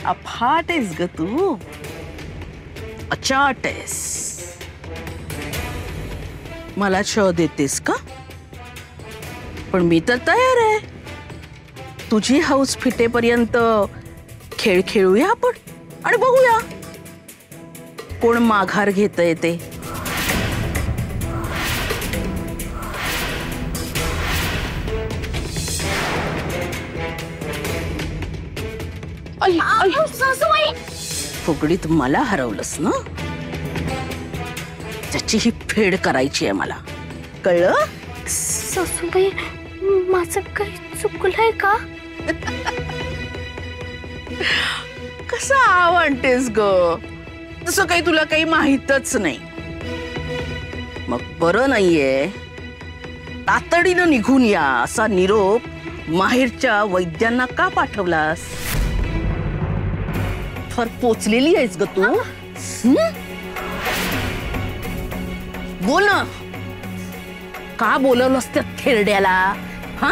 अफाट आहेस ग तू, अचाट आहेस. मला शो देतेस का? पण मी तर तयार आहे. तुझी हाऊस फिटेपर्यंत खेळ खेळूया आपण आणि बघूया कोण माघार घेतंय ते. फुगडीत मला हरवलंस ना, त्याची ही फेड करायची आहे मला, कळलं? सासूबाई, माझं काही चुकलंय का? कसं आवडतेस ग, तसं काही तुला काही माहीतच नाही. मग बरं नाहीये, तातडीनं निघून या असा निरोप माहेरच्या वैद्यांना का पाठवलास? फार पोचलेली आहेस ग तू. बोल ना, का बोलवलंस त्या थेरड्याला? हा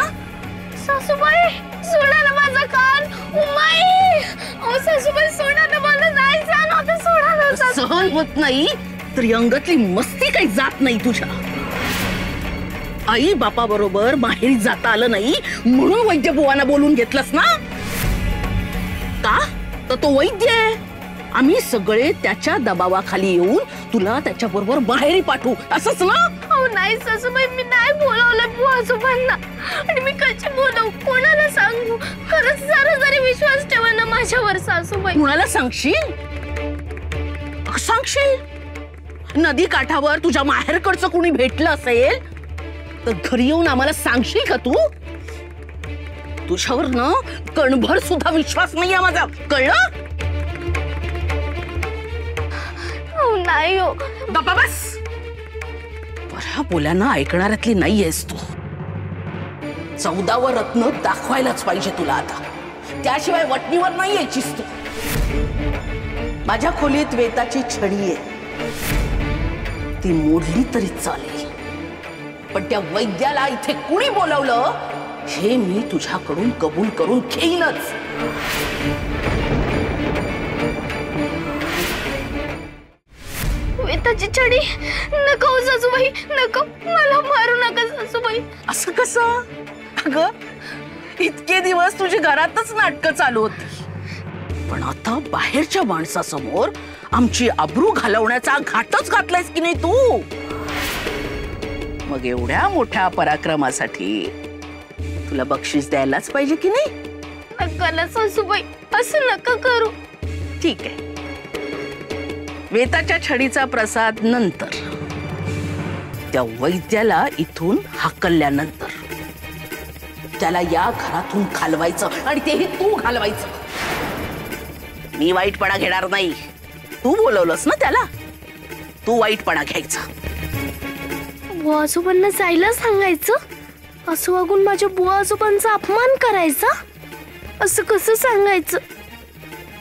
सासूबाई, सोडा ना माझा कान. उमाई, ओ सासूबाई, सोडा ना, मला नाही सहन होत. सोडा ना. सहन होत नाही तर अंगातली मस्ती काही जात नाही तुझ्या. आई बापा बरोबर माहेरी जाता आलं नाही म्हणून वैद्य बुवांना बोलून घेतलंस ना? का तर तो वैद्य आहे. आम्ही सगळे त्याच्या दबावाखाली येऊन तुला त्याच्या बरोबर माहेरी पाठवू असंच ना? अहो नाही सासूबाई, मी नाही बोलवलं बुवासोबांना. आणि मी कशी बोलवू, कोणाला सांगू? खरंच जरा जरी विश्वास ठेवा ना माझ्यावर सासूबाई. कुणाला सांगशील? नदी काठावर तुझ्या माहेरकडचं कुणी भेटलं असेल तर घरी येऊन आम्हाला सांगशील का तू? तुझ्यावर ना कणभर सुद्धा विश्वास नाहीये माझा, कळलं? नाही हो. गप्पा बस. बऱ्या बोलांना ऐकणाऱ्यातली नाहीयेस तू. 14व रत्न दाखवायलाच पाहिजे तुला आता, त्याशिवाय वटणीवर नाही यायचीस तू. माझ्या खोलीत वेताची छडी आहे, ती मोडली तरी चालेल, पण त्या वैद्याला इथे कुणी बोलवलं हे मी तुझ्याकडून कबूल करून घेईनच. वेताची छडी नको सासूबाई, नको, मला मारू नका सासूबाई. असं कसं? अगं इतके दिवस तुझी घरातच नाटकं चालू होती, पण आता बाहेरच्या माणसासमोर आमची आबरू घालवण्याचा घाटच घातलायस की नाही तू? मग एवढ्या मोठ्या पराक्रमासाठी तुला बक्षीस द्यायलाच पाहिजे की नाही? नका ना सासूबाई, असं नका करू. ठीक आहे, वेताच्या छडीचा प्रसाद नंतर, त्या वैद्याला इथून हाकलल्यानंतर त्याला या घरातून घालवायचं आणि तेही तू घालवायचं. मी वाईटपणा घेणार नाही. तू बोलवलंस ना त्याला, तू वाईटपणा घ्यायचा. बुवा आजोबांना जायला सांगायचं, असं वागून माझ्या बुवा आजोबांचा अपमान करायचा? असं कसं सांगायचं?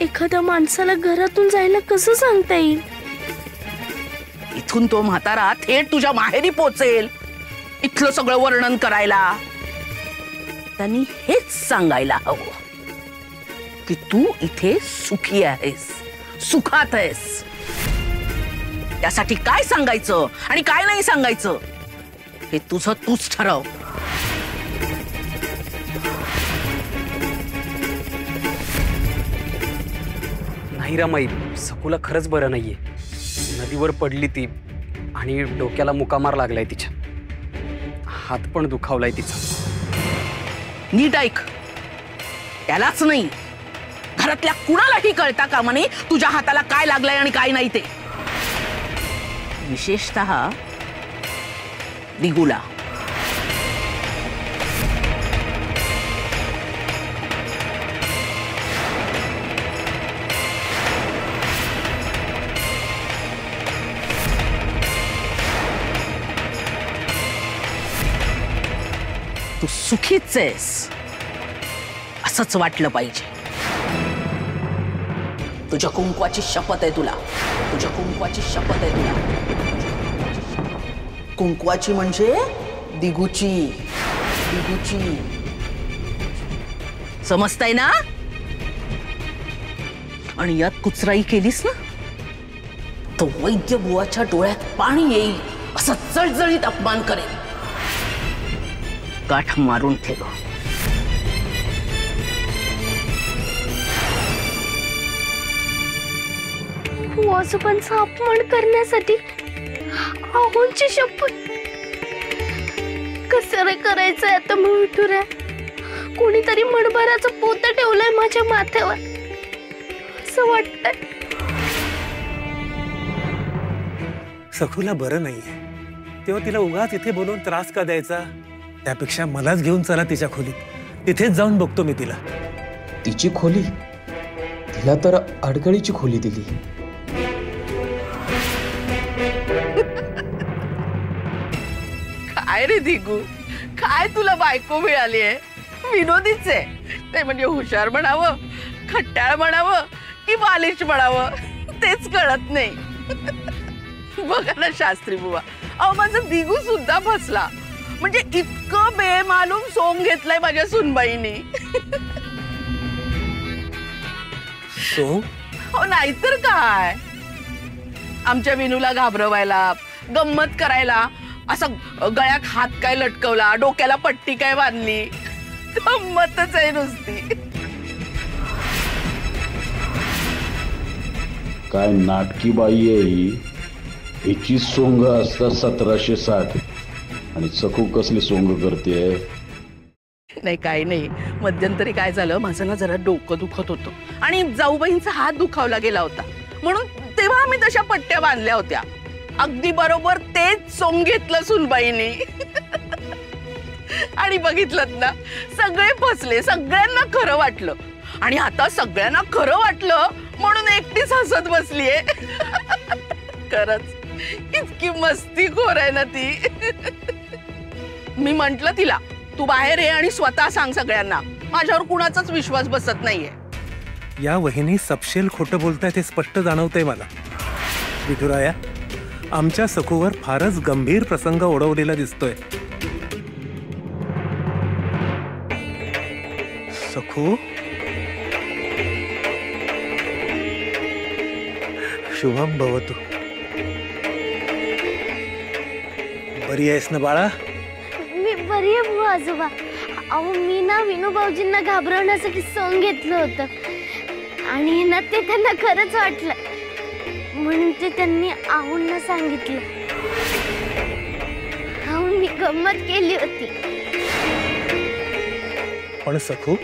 एखाद्या माणसाला घरातून जायला कसं सांगता येईल? इथून तो म्हातारा थेट तुझ्या माहेरी पोचेल इथलं सगळं वर्णन करायला. त्यांनी हेच सांगायला हवं की तू इथे सुखी आहेस, सुखात आहेस. त्यासाठी काय सांगायचं आणि काय नाही सांगायचं हे तुझं तूच ठरव. नाही रमाई, सकुला खरंच बरं नाहीये. नदीवर पडली ती आणि डोक्याला मुकामार लागलाय तिच्या. हात पण दुखावलाय तिचा. नीट ऐक, त्यालाच नाही घरातल्या कुणालाही कळता कामा नये तुझ्या हाताला काय लागलंय आणि काय नाही ते. विशेषतः दिगूला. तू सुखीच आहेस असंच वाटलं पाहिजे. तुझ्या कुंकवाची शपथ आहे तुला, तुझ्या कुंकवाची शपथ आहे तुला. कुंकवाची म्हणजे दिगूची, दिगूची. समजताय ना? आणि यात कुचराई केलीस ना, तो वैद्य बुवाच्या डोळ्यात पाणी येईल असा जळजळीत अपमान करेल. गाठ मारून ठेव. आजोबांचा अपमान करण्यासाठी आहोंची शपथ. कसं रे करायचंय आता विठुऱ्या? कोणीतरी मणभराचं पोतं ठेवलंय माझ्या माथ्यावर असं वाटतंय. सखूला बरं नाहीये, तेव्हा तिला उगाच इथे बोलून त्रास का द्यायचा? त्यापेक्षा मलाच घेऊन चला तिच्या खोलीत, तिथेच जाऊन बघतो मी तिला. तिची खोली? तिला तर अडगळीची खोली दिली. काय रे दिगू, काय तुला बायको मिळाली आहे? विनोदीच आहे ते, म्हणजे हुशार म्हणावं, खट्टाळ म्हणावं की बालिश म्हणावं तेच कळत नाही. बघा ना शास्त्री बुवा, अहो माझा दिगू सुद्धा फसला. म्हणजे इतकं बेमालूम सोंग घेतलंय माझ्या सुनबाईनी. सो हो नाहीतर काय, आमच्या विनूला घाबरवायला, गंमत करायला असं गळ्यात हात काय लटकवला, डोक्याला पट्टी काय बांधली, गंमतच आहे नुसती. काय नाटकी बाई आहे ही. हिची सोंग असतात 1760 आणि सखू कसली सोंग करते. नाही काही नाही, मध्यंतरी काय झालं, माझं ना जरा डोकं दुखत होतं आणि जाऊबाईंचा हात दुखावला गेला होता, म्हणून तेव्हा आम्ही तशा पट्ट्या बांधल्या होत्या. अगदी बरोबर तेच सोंग घेतलं सुनबाईंनी. आणि बघितलं ना, सगळे फसले, सगळ्यांना खरं वाटलं. आणि आता सगळ्यांना खरं वाटलं म्हणून एकटीच हसत बसलीये. खरंच इतकी मस्तीखोर आहे ना ती. मी म्हंटल तिला, तू बाहेर ये आणि स्वतः सांग सगळ्यांना, माझ्यावर कुणाचाच विश्वास बसत नाहीये. या वहिनी सपशेल खोटं बोलतायत हे स्पष्ट जाणवतंय मला. विठुराया, आमच्या सखूवर फारच गंभीर प्रसंग ओढवलेला दिसतोय. सखू, शुभम भवतु. बरी आहेस ना बाळा? मी बरी आहे बुवा आजोबा. अहो मी ना विनू भाऊजींना घाबरवण्यासाठी सोंग घेतलं होतं आणि ना ते त्यांना खरंच वाटलं, म्हणून ते त्यांनी आहुंना सांगितलं. अहो मी गंमत केली होती. पण सखू,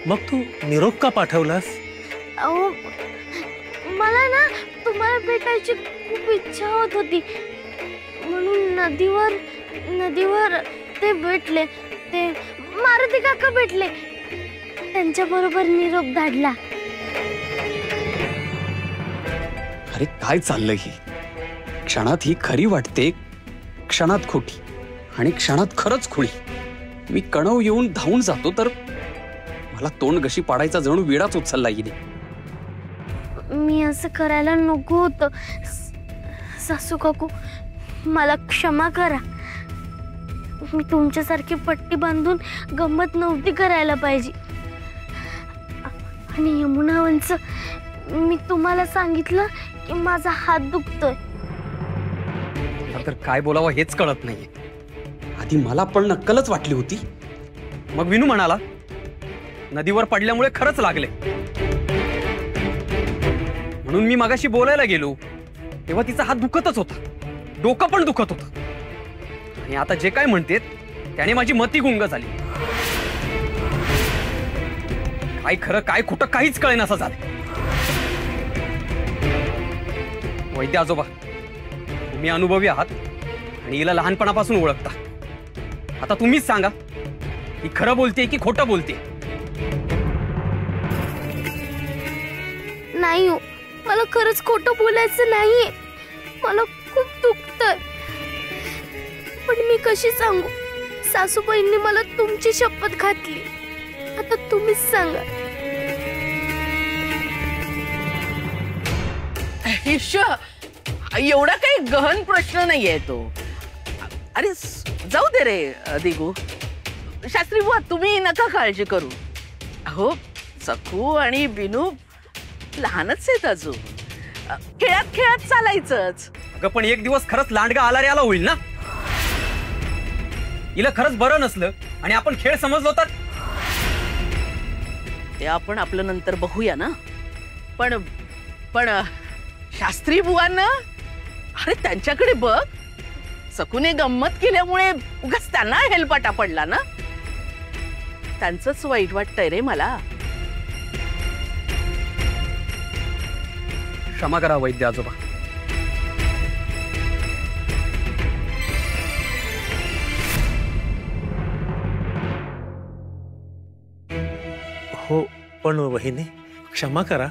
मग तू निरोप का पाठवलास? अहो मला ना तुम्हाला भेटायची खूप इच्छा होत होती, म्हणून नदीवर ते भेटले, ते मारुती काका भेटले, त्यांच्या बरोबर निरोप धाडला. अरे काय चाललंय ही? क्षणात ही खरी वाटते, क्षणात खोटी आणि क्षणात खरंच खुळी. मी कणव येऊन धावून जातो तर मला तोंड गशी पाडायचा जणू विडाच उचलला गेली. मी असं करायला नको होतं. सासू काकू, मला क्षमा करा. मी तुमच्यासारखी पट्टी बांधून गंमत नव्हती करायला पाहिजे. आणि यमुनावंच मी तुम्हाला सांगितलं की माझा हात दुखतोय. तर काय बोलावं हेच कळत नाहीये. आधी मला पण नक्कलच वाटली होती, मग विनू म्हणाला नदीवर पडल्यामुळे खरंच लागले, म्हणून मी मगाशी बोलायला गेलो तेव्हा तिचा हात दुखतच होता, डोकं पण दुखत होतं. आणि आता जे काय म्हणतेत त्याने माझी मती गुंग झाली. काय खरं काय खोटं काहीच कळेना असं झालं. वैद्य आजोबा, तुम्ही अनुभवी आहात आणि हिला लहानपणापासून ओळखता. आता तुम्हीच सांगा, ही खरं बोलते की खोटं बोलते? नाही हो, मला खरंच खोटं बोलायचं नाहीये. मला खूप दुखतंय, पण मी कशी सांगू? सासूबाईंनी मला तुमची शपथ घातली. आता तुम्हीच सांगा. एवढा काही गहन प्रश्न नाहीये तो. अरे जाऊ दे रे दिगू. शास्त्री बुवा, तुम्ही नका काळजी करू. हो, सखू आणि बिनू लहानच आहेत अजून. खेळात खेळात चालायचंच. अगं पण एक दिवस खरंच लांडगा आला रे आला होईल ना. हिला खरंच बरं नसलं आणि आपण खेळ समजलो तर. ते आपण आपलं नंतर बघूया ना. पण पण शास्त्री बुवांना, अरे त्यांच्याकडे बघ. सकूने गंमत केल्यामुळे उगाच त्यांना हेलपाटा पडला ना. त्यांचंच वाईट वाटतंय रे मला. क्षमा करा वैद्य आजोबा. हो पण वहिनी क्षमा करा,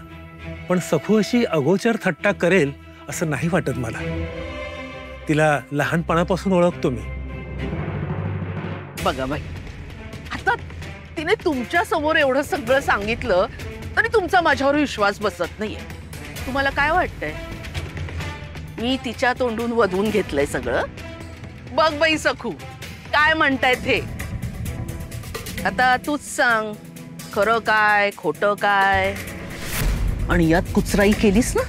पण सखू अशी अगोचर थट्टा करेल असं नाही वाटत मला. तिला लहानपणापासून ओळखतो मी. बघा बाई, आता तिने तुमच्या समोर एवढं सगळं सांगितलं तरी तुमचा माझ्यावर विश्वास बसत नाहीये. तुम्हाला काय वाटतंय मी तिच्या तोंडून वधवून घेतलंय सगळं? बघ बाई सखू, काय म्हणतायत हे. आता तूच सांग, खरं काय खोटं काय? आणि यात कुचराई केलीस ना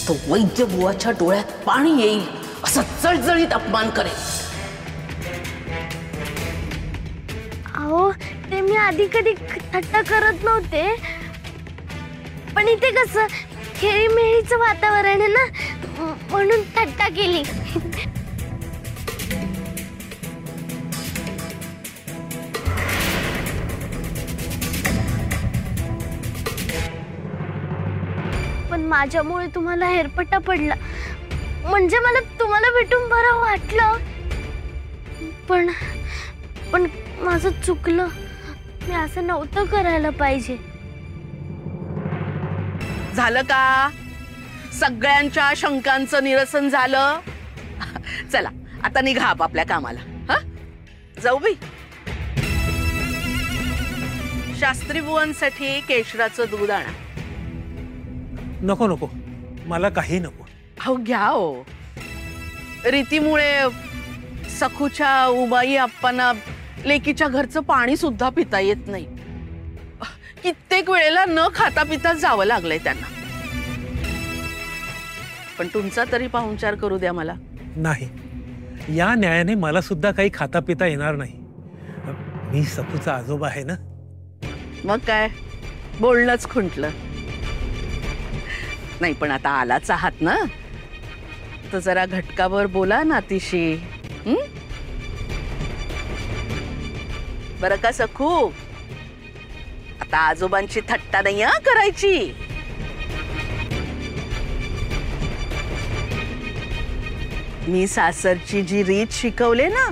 तो वैद्य बुवाच्या डोळ्यात पाणी येईल असं जळजळीत अपमान करेल. अहो ते मी आधी कधी थट्टा करत नव्हते, पण इथे कसं खेळीमेळीचं वातावरण आहे ना, म्हणून थट्टा केली. पण माझ्यामुळे तुम्हाला हेरपटा पडला म्हणजे मला तुम्हाला भेटून बरं वाटलं. पण पण माझं चुकलं. मी असं नव्हतं करायला पाहिजे. झालं का? सगळ्यांच्या शंकांचं निरसन झालं. चला आता निघा आपल्या कामाला. हा जाऊ बाई. शास्त्री बुवांसाठी केशराचं दूध आणा. नको नको, मला काही नको. हो घ्या हो. रीतीमुळे सखूच्या उबाई आप्पांना लेकीच्या घरचं पाणी सुद्धा पिता येत नाही. कित्येक वेळेला न खाता पिता जावं लागलंय त्यांना. पण तुमचा तरी पाहुणचार करू द्या मला. नाही, या न्यायाने मला सुद्धा काही खाता पिता येणार नाही. मी सखूचा आजोबा आहे ना. मग काय बोलणंच खुंटलं नाही. पण आता आलाच आहात ना, तर जरा घटकावर बोला नातीशी. बरं का सखू, आता आजोबांची थट्टा नाही हा करायची. मी सासरची जी रीत शिकवले ना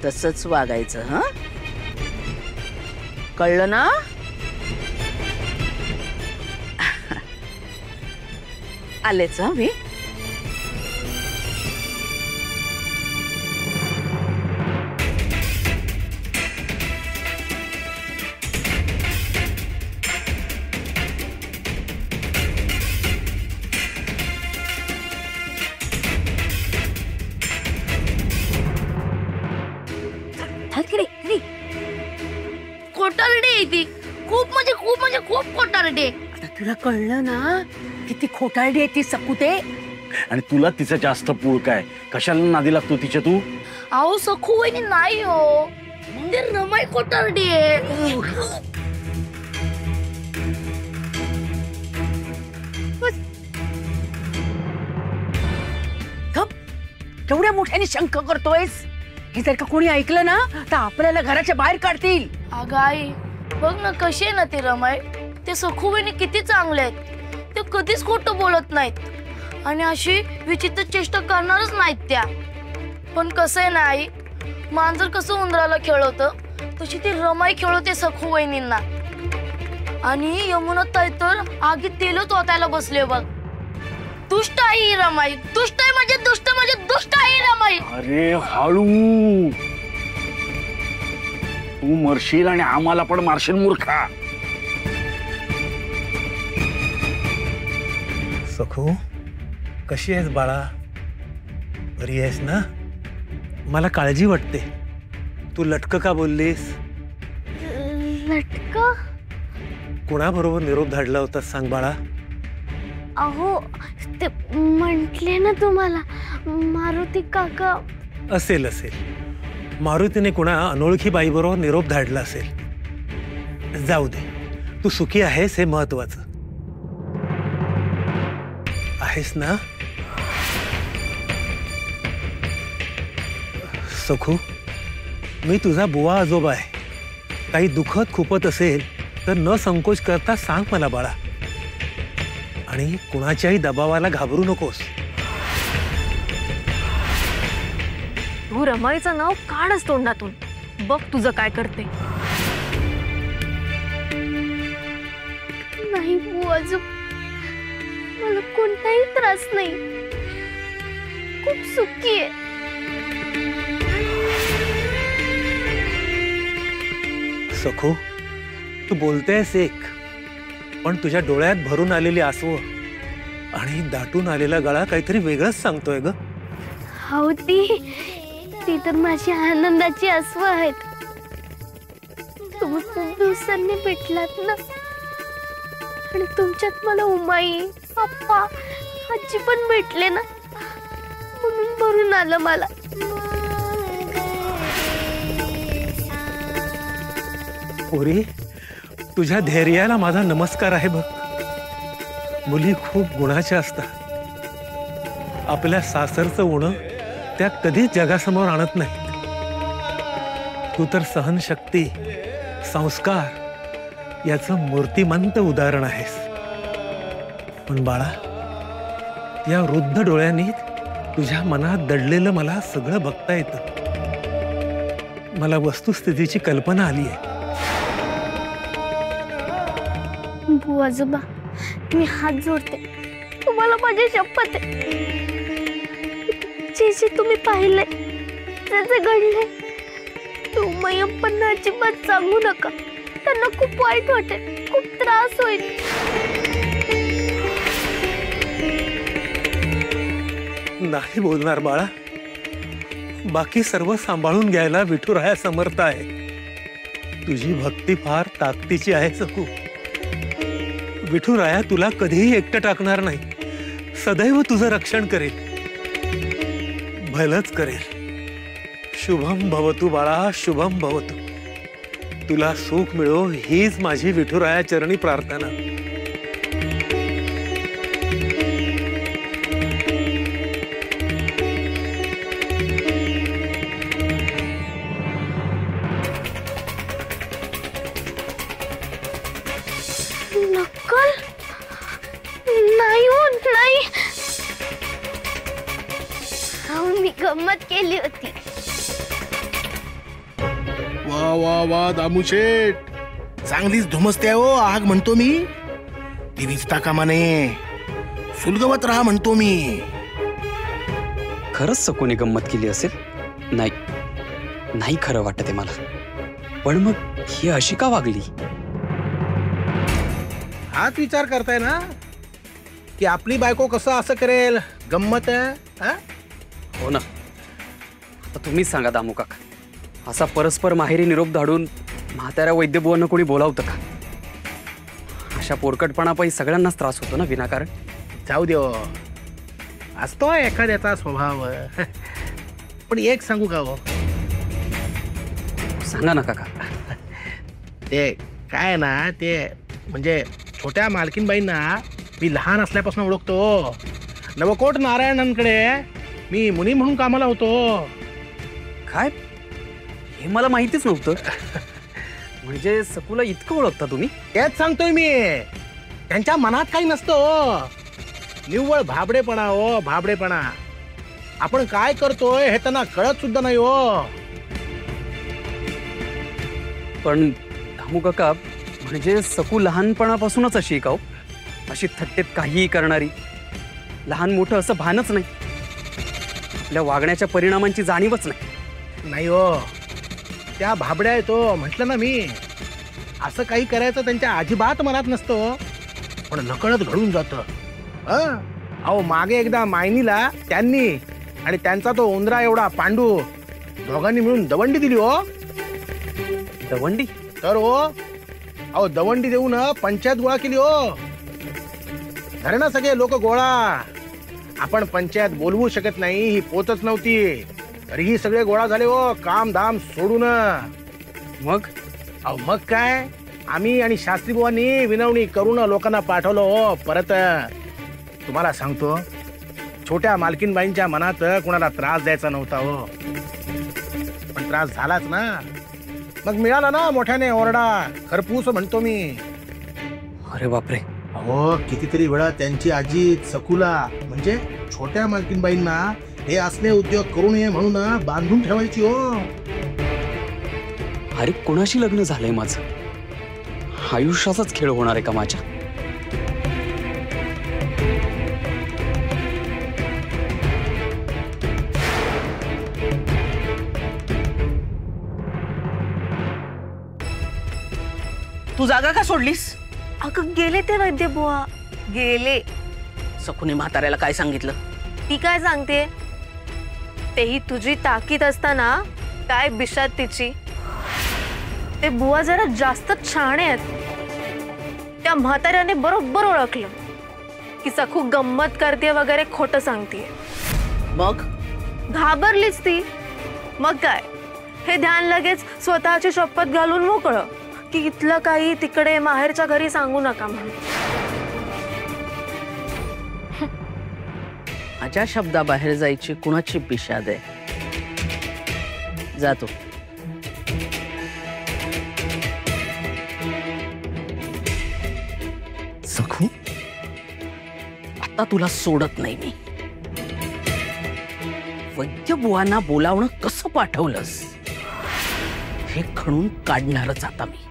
तसंच वागायचं. हा कळलं ना? आलेच हा मी. खोटारडी आहे ती. खूप खोटारडी. आता तुला कळलं ना किती खोटारडी आहे ती सकू ते. आणि तुला तिचं जास्त पूळ काय? कशाला नादी लागतो तिच्या तू? अहो सखू वहिनी नाही हो, ते रमाई खोटारडी आहे. केवढ्या मोठ्याने शंक करतोयस? हे जर का कोणी ऐकलं ना तर आपल्याला घराच्या बाहेर काढतील. अगं आई बघ ना कशी आहे ना ती रमाई. ते सखू वहिनी किती चांगले आहेत. ते कधीच खोटं बोलत नाहीत आणि अशी विचित्र चेष्टा करणारच नाहीत त्या. पण कसं आहे ना आई, मांजर कसं उंदराला खेळवतं तशी ती रमाई खेळवते सखू वहिनींना. आणि यमुना ताई तर आगीत तेलच ओतायला बसले बघ. दुष्ट आहे ही रमाई. दुष्ट आहे म्हणजे दुष्ट आहे रमाई. अरे हळू, तू मरशील आणि आम्हाला पण मारशील मूर्खा. सखू कशी आहेस बाळा? बरी आहेस ना? मला काळजी वाटते. तू लटकं का बोललीस? लटक? कुणाबरोबर निरोप धाडला होता सांग बाळा? अहो ते म्हटले ना तुम्हाला, मारुती काका. असेल असेल, मारुतीने कुणा अनोळखी बाईबरोबर निरोप धाडला असेल. जाऊ दे, तू सुखी आहेस हे महत्वाचं. आहेस ना सखू? मी तुझा बुवा आजोबा आहे. काही दुखत खुपत असेल तर न संकोच करता सांग मला बाळा. आणि कुणाच्याही दबावाला घाबरू नकोस. तू रमाईचं नाव काढच तोंडातून. बघ तुझं काय करते. नाही बुवाजो, मला कोणताही त्रास नाही. खूप सुखी आहे. सखू, तू बोलतेस एक, पण तुझ्या डोळ्यात भरून आलेली आसवं आणि दाटून आलेला गळा काहीतरी वेगळंच सांगतोय ग. हो, ती तर माझी आनंदाची आसवं आहेत. तुम्ही खूप दिवसांनी भेटलात ना, आणि तुमच्यात मला उमाई, पप्पा, आजी पण भेटले ना, म्हणून भरून आलं मला. पोरी, तुझ्या धैर्याला माझा नमस्कार आहे बघ. मुली खूप गुणाच्या असतात. आपल्या सासरचं उणं त्या कधीच जगासमोर आणत नाही. तू तर सहनशक्ती, संस्कार याचं मूर्तिमंत उदाहरण आहेस. पण बाळा, या वृद्ध डोळ्यांनी तुझ्या मनात दडलेलं मला सगळं बघता येतं. मला वस्तुस्थितीची कल्पना आली आहे. बुवाजोबा, मी हात जोडते. तुम्हाला माझी शपथ आहे. जे जे तुम्ही पाहिले, जे जे घडले, तुम्ही अजिबात सांगू नका. त्यांना खूप वाईट वाटेल, खूप त्रास होईल. नाही बोलणार बाळा. बाकी सर्व सांभाळून घ्यायला विठुराया समर्थ आहे. तुझी भक्ती फार ताकदीची आहे सखू. विठुराया तुला कधीही एकटं टाकणार नाही. सदैव तुझं रक्षण करेल, भलंच करेल. शुभम भवतु बाळा, शुभम भवतु. तुला सुख मिळो हीच माझी विठुराया चरणी प्रार्थना. नक्कल? नाही हो, नाही. मी गंमत केली होती. वा वा वा दामू शेठ, चांगलीच धुमसते हो. आग म्हणतो मी. ती विजता कामा नये, सुलगवत राहा म्हणतो मी. खरंच सकोने गंमत केली असेल? नाही, नाही खरं वाटत आहे मला. पण मग ही अशी का वागली? हाच विचार करताय ना की आपली बायको कसं असं करेल? गंमत आहे. हो ना. आता तुम्हीच सांगा दामू काका, असा परस्पर माहेरी निरोप धाडून म्हाताऱ्या वैद्यबुवांना कोणी बोलावतं का? अशा पोरकटपणापायी सगळ्यांनाच त्रास होतो ना विनाकारण. जाऊ दे, असतो एखाद्याचा स्वभाव. पण एक सांगू का हो? सांगा ना काका. ते काय ना, ते म्हणजे छोट्या मालकीनबाईंना मी लहान असल्यापासून ओळखतो. नवकोट नारायणांकडे मी मुनी म्हणून कामाला होतो. काय? हे मला माहितीच नव्हतं. म्हणजे सकुला इतकं ओळखता तुम्ही? तेच सांगतोय मी. त्यांच्या मनात काही नसतं. निव्वळ भाबडेपणा हो, भाबडेपणा. आपण काय करतोय हे त्यांना कळत सुद्धा नाही हो. पण दामू काका, म्हणजे सकू लहानपणापासूनच अशी का हो? अशी थट्टेत काहीही करणारी, लहान मोठं असं भानच नाही, आपल्या वागण्याच्या परिणामांची जाणीवच नाही. नाही हो, त्या भाबड्या येतो म्हटलं ना मी. असं काही करायचं त्यांच्या अजिबात मनात नसतं, पण नकळत घडून जातं. अहो, मागे एकदा मायनीला त्यांनी आणि त्यांचा तो उंदरा एवढा पांडू दोघांनी मिळून दवंडी दिली हो. दवंडी? तर हो, अहो दवंडी देऊन पंचायत गोळा केली हो. धरणं सगळे लोक गोळा. आपण पंचायत बोलवू शकत नाही ही पोतच नव्हती, तरीही सगळे गोळा झाले हो, काम धाम सोडून. मग अहो मग काय, आम्ही आणि शास्त्री बुवांनी विनवणी करून लोकांना पाठवलं हो. परत तुम्हाला सांगतो, छोट्या मालकीनबाईंच्या मनात कुणाला त्रास द्यायचा नव्हता हो, पण त्रास झालाच ना. मग मिळाला ना मोठ्याने ओरडा, खरपूस म्हणतो मी. अरे बापरे. अहो कितीतरी वेळा त्यांची आजी सकुला म्हणजे छोट्या मालकीनबाईंना हे असले उद्योग करू नये म्हणून बांधून ठेवायची हो. अरे कोणाशी लग्न झालंय माझं? आयुष्याचाच खेळ होणार आहे का माझ्या? तू जागा का सोडलीस? अगं गेले ते वैद्य बुवा, गेले. सखूने म्हाताऱ्याला काय सांगितलं? ती काय सांगते? तेही तुझी ताकीद असताना काय बिशात तिची. ते बुवा जरा जास्त छाणे आहेत. त्या म्हाताऱ्याने बरोबर ओळखलं की सखू गंमत करते वगैरे खोटं सांगते. मग घाबरलीच ती. मग काय, हे ध्यान लगेच स्वतःची शपथ घालून मोकळं की इथलं काही तिकडे माहेरच्या घरी सांगू नका म्हणून. माझ्या शब्दाबाहेर जायची कुणाची बिशाद आहे? जातो. सखू, आता तुला सोडत नाही मी. वैद्य बुवांना बोलावणं कसं पाठवलंस हे खणून काढणारच आता मी.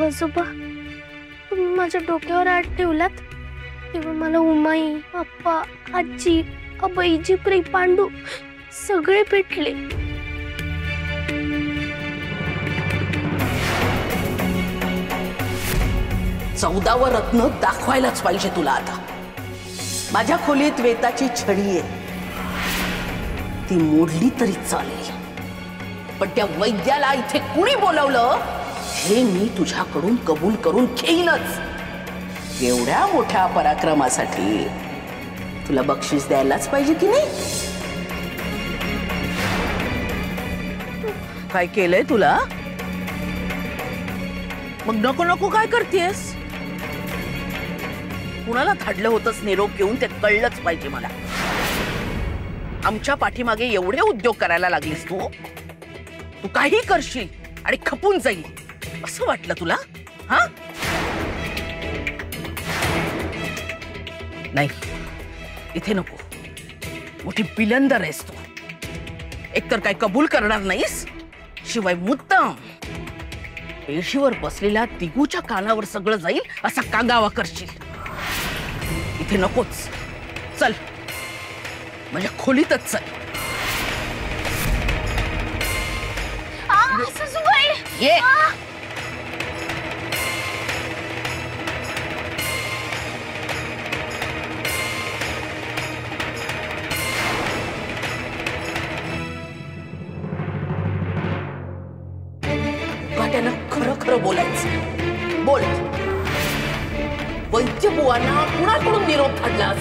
आजोबा, तुम्ही माझ्या डोक्यावर हात ठेवलात तेव्हा मला उमाई, आप्पा, आजी, अबईजी, प्री, पांडू सगळे पेटले. चौदावं रत्न दाखवायलाच पाहिजे तुला आता. माझ्या खोलीत वेताची छडी आहे, ती मोडली तरी चालेल, पण त्या वैद्याला इथे कुणी बोलवलं हे मी तुझ्याकडून कबूल करून घेईनच. एवढ्या मोठ्या पराक्रमासाठी तुला बक्षीस द्यायलाच पाहिजे की नाही? काय केलंय तुला? मग नको नको काय करतेस? कुणाला धाडलं होतंस निरोप घेऊन ते कळलंच पाहिजे मला. आमच्या पाठीमागे एवढे उद्योग करायला लागलीस तू. तू काही करशील आणि खपून जाईल असं वाटलं तुला? हा नाही, इथे नको. मोठी बिलंदर आहेस तू. एकतर काय कबूल करणार नाहीस, शिवाय मुद्दाम पेशीवर बसलेल्या तिगूच्या कानावर सगळं जाईल असा कांगावा करशील. इथे नकोच. चल, माझ्या खोलीतच चल. ये. त्यानं खरं खरं बोलायचं. बोल, वैद्य बुवांना कुणाकडून निरोप धाडलास?